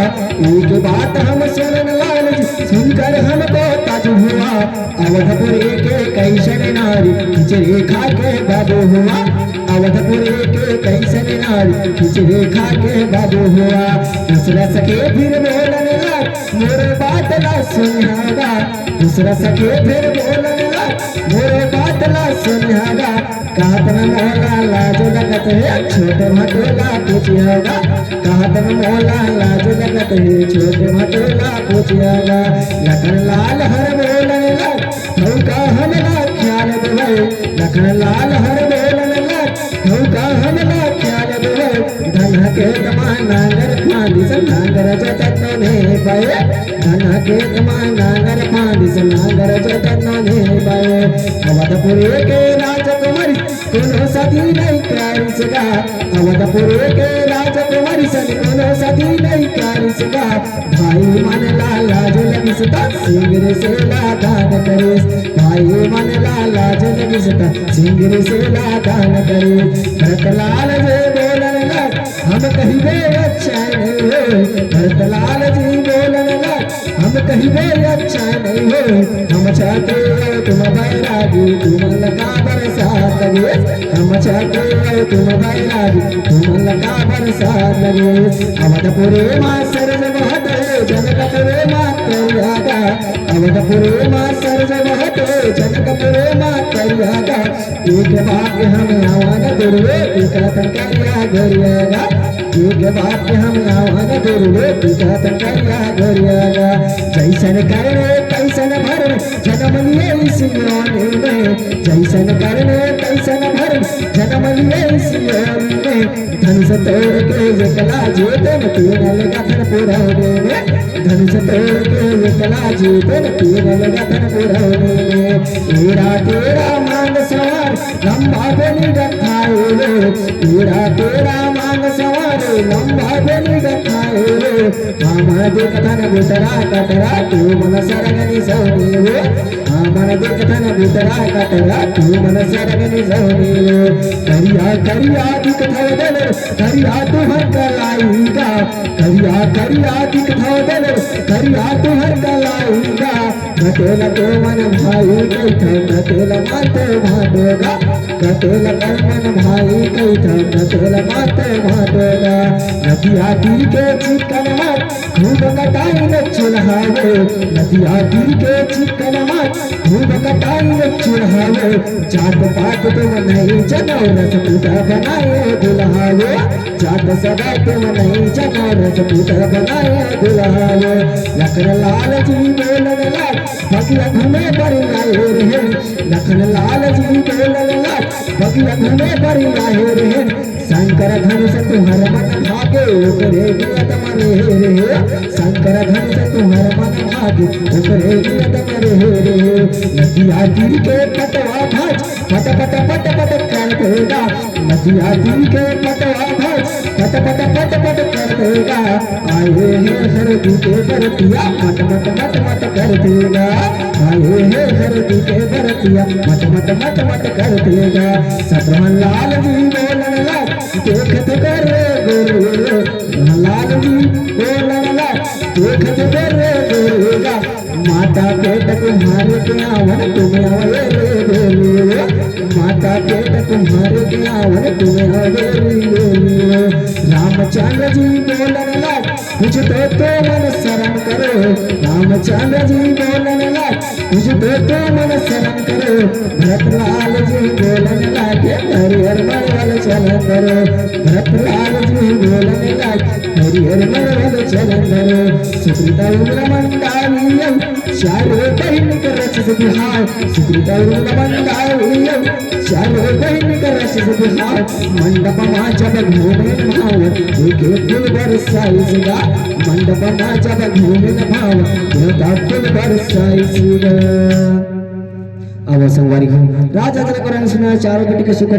एक बात हम सुनन लाल जी सुनकर हमको ताज हुआ। अवधपुर के कैसन नारी खिचड़ी खा के बाबू हुआ। अवधपुर के कैसन नारी खिचड़ी खा के बाबू हुआ। दूसरा सके फिर बोलन लाग मोरे बात ला सुनियागा। दूसरा सके फिर बोलन लाग मोरे बात ला सुनियागा। कहत न मोला लाज लगत है छोटे भटोला पूछियागा। कहत न मोला लाज लगत है छोटे भटोला पूछियागा। लखन लाल हर बोलन लाग नौका हमला ख्याल देवे। लखन लाल हर बोलन लाग नौका हमला ख्याल देवे। धन के तमा नांगर फांदी से नांगर जतन ने पाए। धन के तमा नांगर फांदी से नांगर जतन ने पाए। अवधपुर के राजकुमारी कोनो सती नहीं कारिसगा। अवधपुर के राजकुमारी सन कोनो सती नहीं कारिसगा। भाई मन लाज लगिसता सिंगर से लादान करेस। भाई मन लाज लगिसता सिंगर से लादान करेस। भरतलाल जी बोलन लग हम कहिबे अच्छा नहीं हो। भरतलाल जी बोलन लग हम कहिबे अच्छा नहीं हो। हम चाहते हो तुम बैरागी तुम लगा बरसात लगे। हम चाहते हो तुम बैरागी तुम लगा बरसात लगे। अवधपुर माँ सरज बहुत जनकपुर माँ करियागा। अवधपुर माँ सरज बहुत जनकपुर माँ करियागा। एक बात हम आवान दुर्वे टीका तंकरिया गरियागा। एक बात हम आवान दुर्वे टीका तंकरिया गरियागा। जैसन करने तैसन भरने जन्म लिए सियोनी में। जैसन करने तैसन भरने जन्म लिए सियोनी में। धनुष तोड़ के एकला जीतन तीनल गठन पुरौने में। धनुष तोड़ के एकला जीतन तीनल गठन पुरौने में। तेरा तेरा मांग सवार लंबा बेली गठाए। तेरा तेरा मांग सवार लंबा बेली गठाए। हम देखतन बुतरा कतरा तू मन सरगनी सौनी हो। मन देखतन बुतरा कतरा तू मन सरगनी सौनी हो। करिया करिया दिखथव दल करिया तुहर कलाईगा। करिया करिया दिखथव दल करिया तुहर कलाईगा। कटेल तो मन भाई कैथा कटेल मात भाटोगा। कटेल कर मन भाई कैथा कटेल मात भाटोगा। नदिया तीर के चिकन मात खूब कटाई न चुल्हावे। नदिया तीर के चिकन मात खूब कटाई न चुल्हावे। जात पात तुम नहीं जनो रसपुता बनाए दुल्हावे। जात सदा तुम नहीं जनो रसपुता बनाए दुल्हावे। लखन लाल जी बोलन लाग बगिया घूमे पर आए रहे। लखन लाल जी बोलन लाग बगिया घूमे पर आए रहे। शंकर धनुष तुहर मन भागे ओकरे नियत मरे रे। शंकर धनुष तुहर मन भागे ओकरे नियत मरे रे। नदिया तीर के पटवा भाज पट पट पट पट कर देगा। नदिया तीर के पटवा भाज पट पट पट पट कर देगा। आए हैं हरदी के बरतिया मट मट मट मट कर देगा। आए हैं हरदी के बरतिया मट मट मट मट कर देगा। शत्रुघ्न लाल जी बोलन लग देखत कर गोरेगा। लाल जी बोलन लग देखत कर गोरेगा। माता पेट तुम्हारे के आवन तुम्हें आवे रे बोलियो। माता पेट तुम्हारे के आवन तुम्हें आवे रे बोलियो। रामचंद्र जी बोलन लग कुछ तो मन शरण करो। रामचंद्र जी बोलन लग कुछ तो मन शरण करो। भरतलाल जी बोलन लग हरिहर मरवल चलन करो। भरतलाल जी बोलन लग हरिहर मरवल चलन करो। सुकृता मंडालियम चारो बहन के रस से बिहार। सुकृता मंडालियम चारो बहन के रस से बिहार। मंडप माँ जब घूमे भाव देखे फूल बरसाई सिगा। मंडप माँ जब घूमे भाव देवता फूल बरसाई सिगा। अब संगवारी राजा जनक सुना चारों बेटी के सुख